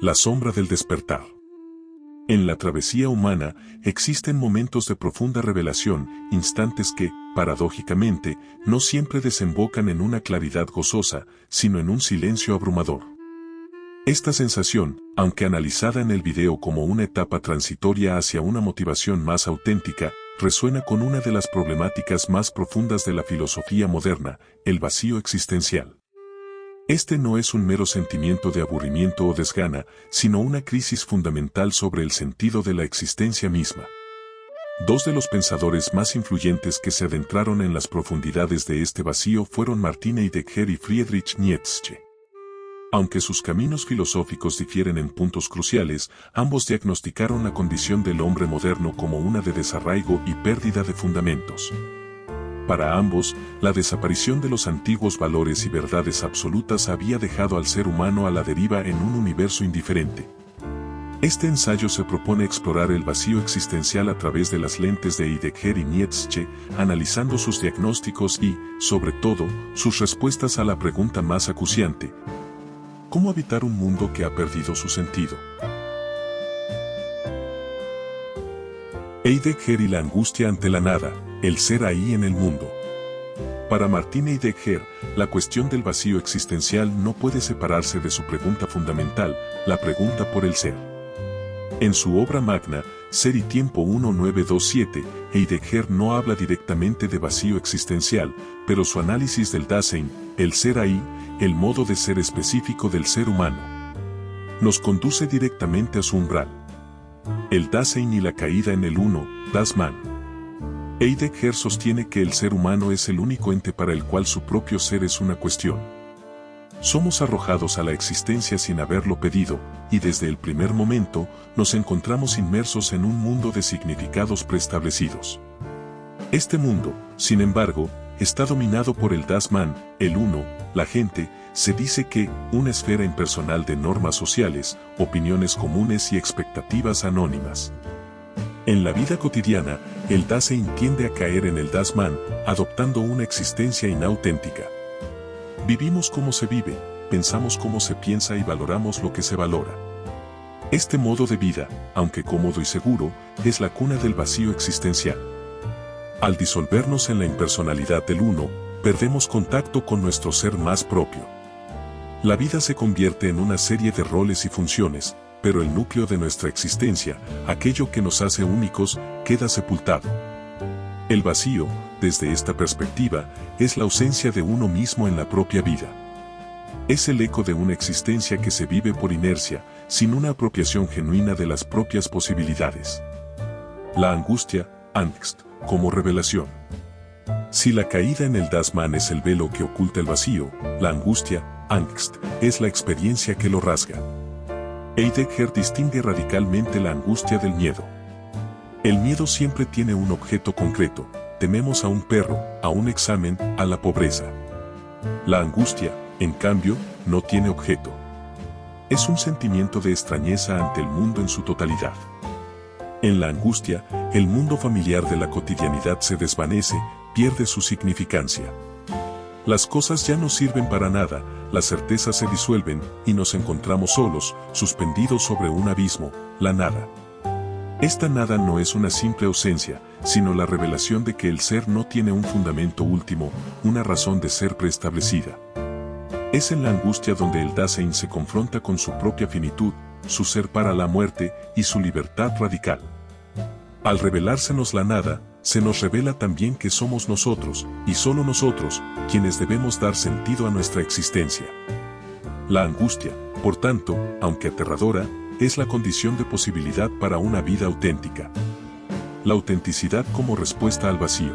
La sombra del despertar. En la travesía humana existen momentos de profunda revelación, instantes que, paradójicamente, no siempre desembocan en una claridad gozosa, sino en un silencio abrumador. Esta sensación, aunque analizada en el video como una etapa transitoria hacia una motivación más auténtica, resuena con una de las problemáticas más profundas de la filosofía moderna, el vacío existencial. Este no es un mero sentimiento de aburrimiento o desgana, sino una crisis fundamental sobre el sentido de la existencia misma. Dos de los pensadores más influyentes que se adentraron en las profundidades de este vacío fueron Martin Heidegger y Friedrich Nietzsche. Aunque sus caminos filosóficos difieren en puntos cruciales, ambos diagnosticaron la condición del hombre moderno como una de desarraigo y pérdida de fundamentos. Para ambos, la desaparición de los antiguos valores y verdades absolutas había dejado al ser humano a la deriva en un universo indiferente. Este ensayo se propone explorar el vacío existencial a través de las lentes de Heidegger y Nietzsche, analizando sus diagnósticos y, sobre todo, sus respuestas a la pregunta más acuciante: ¿cómo habitar un mundo que ha perdido su sentido? Heidegger y la angustia ante la nada, el ser ahí en el mundo. Para Martin Heidegger, la cuestión del vacío existencial no puede separarse de su pregunta fundamental, la pregunta por el ser. En su obra magna, Ser y Tiempo 1927, Heidegger no habla directamente de vacío existencial, pero su análisis del Dasein, el ser ahí, el modo de ser específico del ser humano, nos conduce directamente a su umbral. El Dasein y la caída en el uno, das Man. Heidegger sostiene que el ser humano es el único ente para el cual su propio ser es una cuestión. Somos arrojados a la existencia sin haberlo pedido, y desde el primer momento, nos encontramos inmersos en un mundo de significados preestablecidos. Este mundo, sin embargo, está dominado por el Das Man, el uno, la gente. Se dice que, una esfera impersonal de normas sociales, opiniones comunes y expectativas anónimas. En la vida cotidiana, el Dasein tiende a caer en el Das Man, adoptando una existencia inauténtica. Vivimos como se vive, pensamos como se piensa y valoramos lo que se valora. Este modo de vida, aunque cómodo y seguro, es la cuna del vacío existencial. Al disolvernos en la impersonalidad del uno, perdemos contacto con nuestro ser más propio. La vida se convierte en una serie de roles y funciones, pero el núcleo de nuestra existencia, aquello que nos hace únicos, queda sepultado. El vacío, desde esta perspectiva, es la ausencia de uno mismo en la propia vida. Es el eco de una existencia que se vive por inercia, sin una apropiación genuina de las propias posibilidades. La angustia, Angst, como revelación. Si la caída en el Das Man es el velo que oculta el vacío, la angustia, Angst, es la experiencia que lo rasga. Heidegger distingue radicalmente la angustia del miedo. El miedo siempre tiene un objeto concreto: tememos a un perro, a un examen, a la pobreza. La angustia, en cambio, no tiene objeto. Es un sentimiento de extrañeza ante el mundo en su totalidad. En la angustia, el mundo familiar de la cotidianidad se desvanece, pierde su significancia. Las cosas ya no sirven para nada, las certezas se disuelven, y nos encontramos solos, suspendidos sobre un abismo, la nada. Esta nada no es una simple ausencia, sino la revelación de que el ser no tiene un fundamento último, una razón de ser preestablecida. Es en la angustia donde el Dasein se confronta con su propia finitud, su ser para la muerte, y su libertad radical. Al revelársenos la nada, se nos revela también que somos nosotros, y solo nosotros, quienes debemos dar sentido a nuestra existencia. La angustia, por tanto, aunque aterradora, es la condición de posibilidad para una vida auténtica. La autenticidad como respuesta al vacío.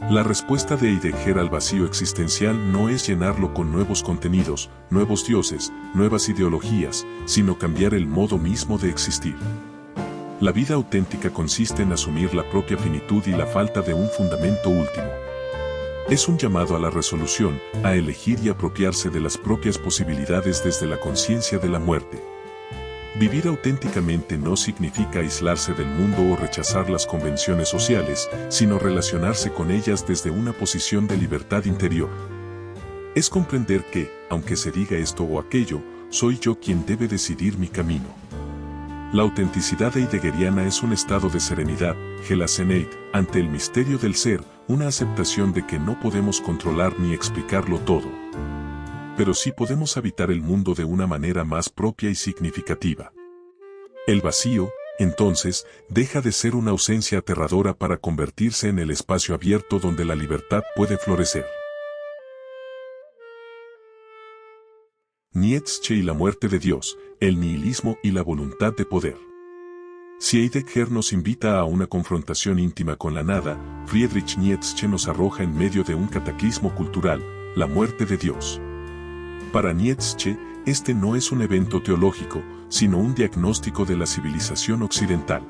La respuesta de Heidegger al vacío existencial no es llenarlo con nuevos contenidos, nuevos dioses, nuevas ideologías, sino cambiar el modo mismo de existir. La vida auténtica consiste en asumir la propia finitud y la falta de un fundamento último. Es un llamado a la resolución, a elegir y apropiarse de las propias posibilidades desde la conciencia de la muerte. Vivir auténticamente no significa aislarse del mundo o rechazar las convenciones sociales, sino relacionarse con ellas desde una posición de libertad interior. Es comprender que, aunque se diga esto o aquello, soy yo quien debe decidir mi camino. La autenticidad heideggeriana es un estado de serenidad, Gelassenheit, ante el misterio del ser, una aceptación de que no podemos controlar ni explicarlo todo. Pero sí podemos habitar el mundo de una manera más propia y significativa. El vacío, entonces, deja de ser una ausencia aterradora para convertirse en el espacio abierto donde la libertad puede florecer. Nietzsche y la muerte de Dios, el nihilismo y la voluntad de poder. Si Heidegger nos invita a una confrontación íntima con la nada, Friedrich Nietzsche nos arroja en medio de un cataclismo cultural, la muerte de Dios. Para Nietzsche, este no es un evento teológico, sino un diagnóstico de la civilización occidental.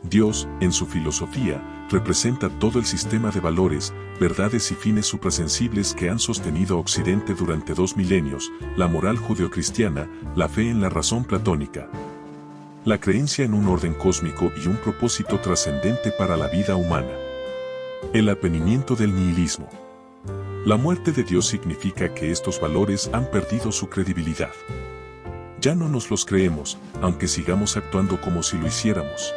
Dios, en su filosofía, representa todo el sistema de valores, verdades y fines suprasensibles que han sostenido a Occidente durante 2 milenios, la moral judeocristiana, la fe en la razón platónica, la creencia en un orden cósmico y un propósito trascendente para la vida humana. El advenimiento del nihilismo. La muerte de Dios significa que estos valores han perdido su credibilidad. Ya no nos los creemos, aunque sigamos actuando como si lo hiciéramos.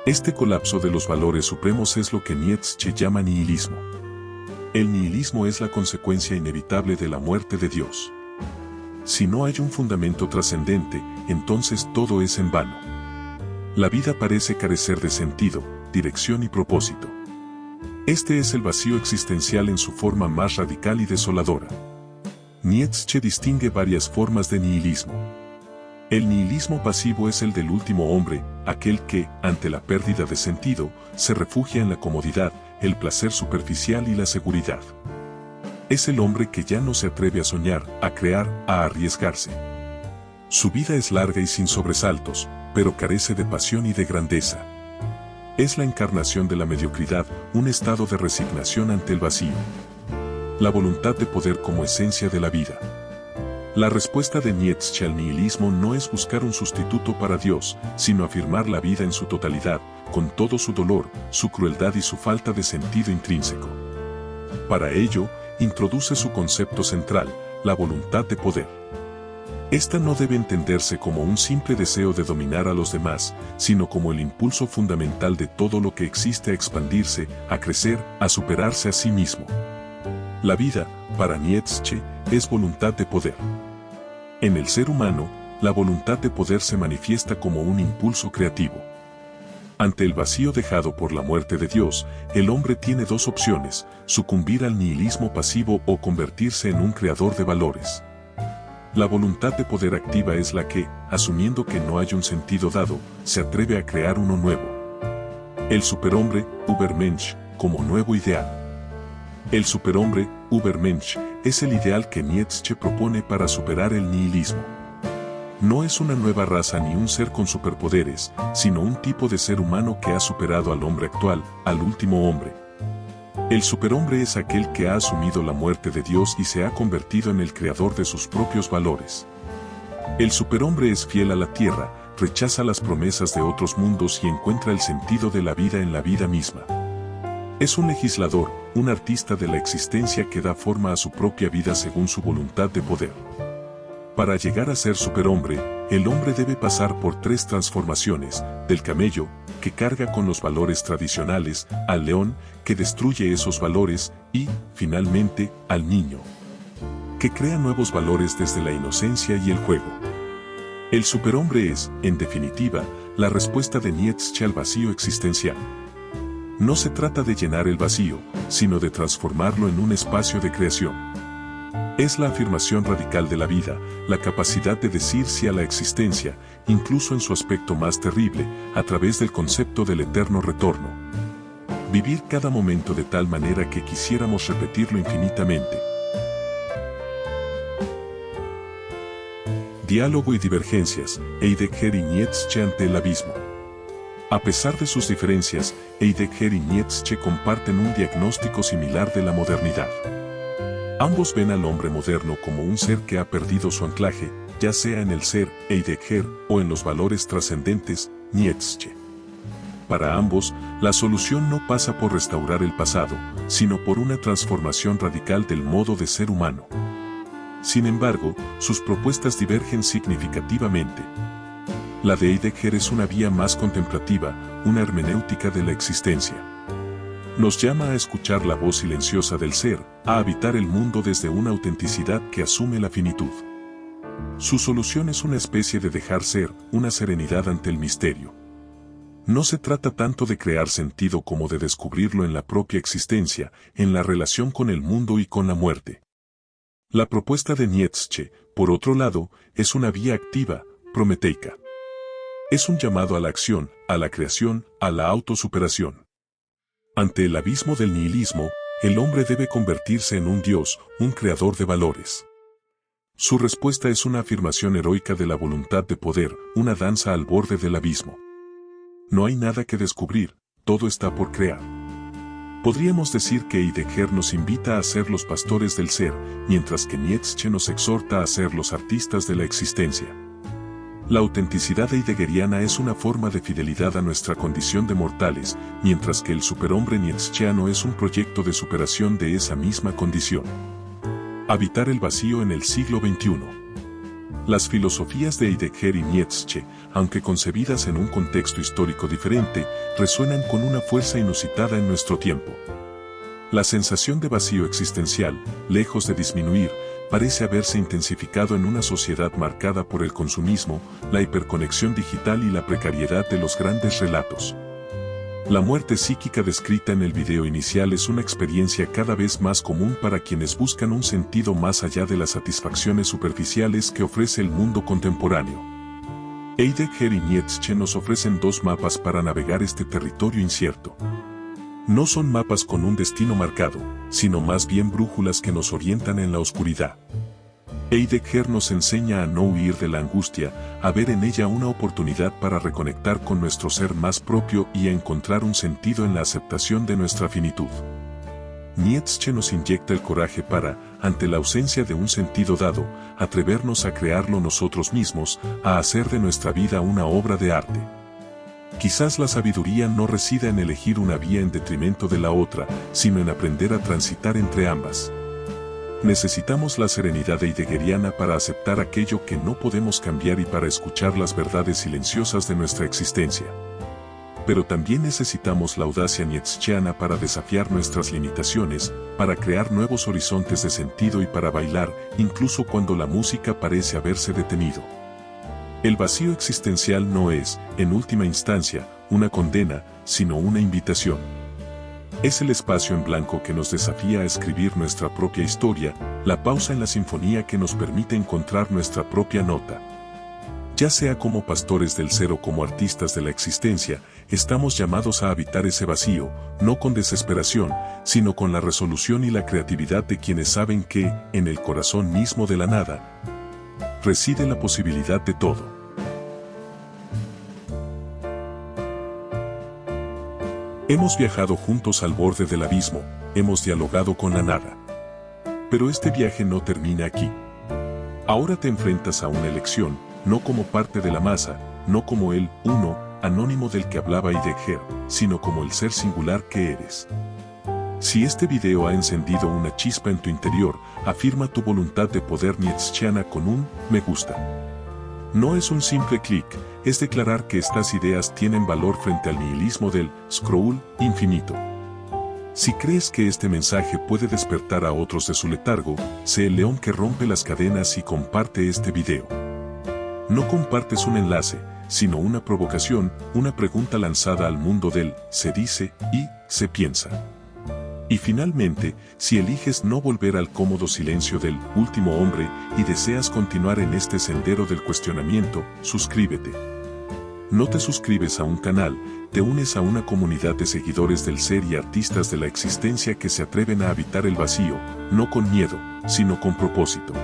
Este colapso de los valores supremos es lo que Nietzsche llama nihilismo. El nihilismo es la consecuencia inevitable de la muerte de Dios. Si no hay un fundamento trascendente, entonces todo es en vano. La vida parece carecer de sentido, dirección y propósito. Este es el vacío existencial en su forma más radical y desoladora. Nietzsche distingue varias formas de nihilismo. El nihilismo pasivo es el del último hombre, aquel que, ante la pérdida de sentido, se refugia en la comodidad, el placer superficial y la seguridad. Es el hombre que ya no se atreve a soñar, a crear, a arriesgarse. Su vida es larga y sin sobresaltos, pero carece de pasión y de grandeza. Es la encarnación de la mediocridad, un estado de resignación ante el vacío. La voluntad de poder como esencia de la vida. La respuesta de Nietzsche al nihilismo no es buscar un sustituto para Dios, sino afirmar la vida en su totalidad, con todo su dolor, su crueldad y su falta de sentido intrínseco. Para ello, introduce su concepto central, la voluntad de poder. Esta no debe entenderse como un simple deseo de dominar a los demás, sino como el impulso fundamental de todo lo que existe a expandirse, a crecer, a superarse a sí mismo. La vida, para Nietzsche, es voluntad de poder. En el ser humano, la voluntad de poder se manifiesta como un impulso creativo. Ante el vacío dejado por la muerte de Dios, el hombre tiene dos opciones: sucumbir al nihilismo pasivo o convertirse en un creador de valores. La voluntad de poder activa es la que, asumiendo que no hay un sentido dado, se atreve a crear uno nuevo. El superhombre, Übermensch, como nuevo ideal. El superhombre, Übermensch, es el ideal que Nietzsche propone para superar el nihilismo. No es una nueva raza ni un ser con superpoderes, sino un tipo de ser humano que ha superado al hombre actual, al último hombre. El superhombre es aquel que ha asumido la muerte de Dios y se ha convertido en el creador de sus propios valores. El superhombre es fiel a la tierra, rechaza las promesas de otros mundos y encuentra el sentido de la vida en la vida misma. Es un legislador, un artista de la existencia que da forma a su propia vida según su voluntad de poder. Para llegar a ser superhombre, el hombre debe pasar por 3 transformaciones: del camello, que carga con los valores tradicionales, al león, que destruye esos valores, y, finalmente, al niño, que crea nuevos valores desde la inocencia y el juego. El superhombre es, en definitiva, la respuesta de Nietzsche al vacío existencial. No se trata de llenar el vacío, sino de transformarlo en un espacio de creación. Es la afirmación radical de la vida, la capacidad de decir sí a la existencia, incluso en su aspecto más terrible, a través del concepto del eterno retorno. Vivir cada momento de tal manera que quisiéramos repetirlo infinitamente. Diálogo y divergencias, Heidegger y Nietzsche ante el abismo. A pesar de sus diferencias, Heidegger y Nietzsche comparten un diagnóstico similar de la modernidad. Ambos ven al hombre moderno como un ser que ha perdido su anclaje, ya sea en el ser, Heidegger, o en los valores trascendentes, Nietzsche. Para ambos, la solución no pasa por restaurar el pasado, sino por una transformación radical del modo de ser humano. Sin embargo, sus propuestas divergen significativamente. La de Heidegger es una vía más contemplativa, una hermenéutica de la existencia. Nos llama a escuchar la voz silenciosa del ser, a habitar el mundo desde una autenticidad que asume la finitud. Su solución es una especie de dejar ser, una serenidad ante el misterio. No se trata tanto de crear sentido como de descubrirlo en la propia existencia, en la relación con el mundo y con la muerte. La propuesta de Nietzsche, por otro lado, es una vía activa, prometeica. Es un llamado a la acción, a la creación, a la autosuperación. Ante el abismo del nihilismo, el hombre debe convertirse en un dios, un creador de valores. Su respuesta es una afirmación heroica de la voluntad de poder, una danza al borde del abismo. No hay nada que descubrir, todo está por crear. Podríamos decir que Heidegger nos invita a ser los pastores del ser, mientras que Nietzsche nos exhorta a ser los artistas de la existencia. La autenticidad heideggeriana es una forma de fidelidad a nuestra condición de mortales, mientras que el superhombre nietzscheano es un proyecto de superación de esa misma condición. Habitar el vacío en el siglo XXI. Las filosofías de Heidegger y Nietzsche, aunque concebidas en un contexto histórico diferente, resuenan con una fuerza inusitada en nuestro tiempo. La sensación de vacío existencial, lejos de disminuir, parece haberse intensificado en una sociedad marcada por el consumismo, la hiperconexión digital y la precariedad de los grandes relatos. La muerte psíquica descrita en el video inicial es una experiencia cada vez más común para quienes buscan un sentido más allá de las satisfacciones superficiales que ofrece el mundo contemporáneo. Heidegger y Nietzsche nos ofrecen dos mapas para navegar este territorio incierto. No son mapas con un destino marcado, sino más bien brújulas que nos orientan en la oscuridad. Heidegger nos enseña a no huir de la angustia, a ver en ella una oportunidad para reconectar con nuestro ser más propio y a encontrar un sentido en la aceptación de nuestra finitud. Nietzsche nos inyecta el coraje para, ante la ausencia de un sentido dado, atrevernos a crearlo nosotros mismos, a hacer de nuestra vida una obra de arte. Quizás la sabiduría no resida en elegir una vía en detrimento de la otra, sino en aprender a transitar entre ambas. Necesitamos la serenidad heideggeriana para aceptar aquello que no podemos cambiar y para escuchar las verdades silenciosas de nuestra existencia. Pero también necesitamos la audacia nietzscheana para desafiar nuestras limitaciones, para crear nuevos horizontes de sentido y para bailar, incluso cuando la música parece haberse detenido. El vacío existencial no es, en última instancia, una condena, sino una invitación. Es el espacio en blanco que nos desafía a escribir nuestra propia historia, la pausa en la sinfonía que nos permite encontrar nuestra propia nota. Ya sea como pastores del ser o como artistas de la existencia, estamos llamados a habitar ese vacío, no con desesperación, sino con la resolución y la creatividad de quienes saben que, en el corazón mismo de la nada, reside la posibilidad de todo. Hemos viajado juntos al borde del abismo, hemos dialogado con la nada. Pero este viaje no termina aquí. Ahora te enfrentas a una elección, no como parte de la masa, no como el uno, anónimo del que hablaba Heidegger, sino como el ser singular que eres. Si este video ha encendido una chispa en tu interior, afirma tu voluntad de poder nietzscheana con un me gusta. No es un simple clic, es declarar que estas ideas tienen valor frente al nihilismo del scroll infinito. Si crees que este mensaje puede despertar a otros de su letargo, sé el león que rompe las cadenas y comparte este video. No compartes un enlace, sino una provocación, una pregunta lanzada al mundo del se dice y se piensa. Y finalmente, si eliges no volver al cómodo silencio del último hombre y deseas continuar en este sendero del cuestionamiento, suscríbete. No te suscribes a un canal, te unes a una comunidad de seguidores del ser y artistas de la existencia que se atreven a habitar el vacío, no con miedo, sino con propósito.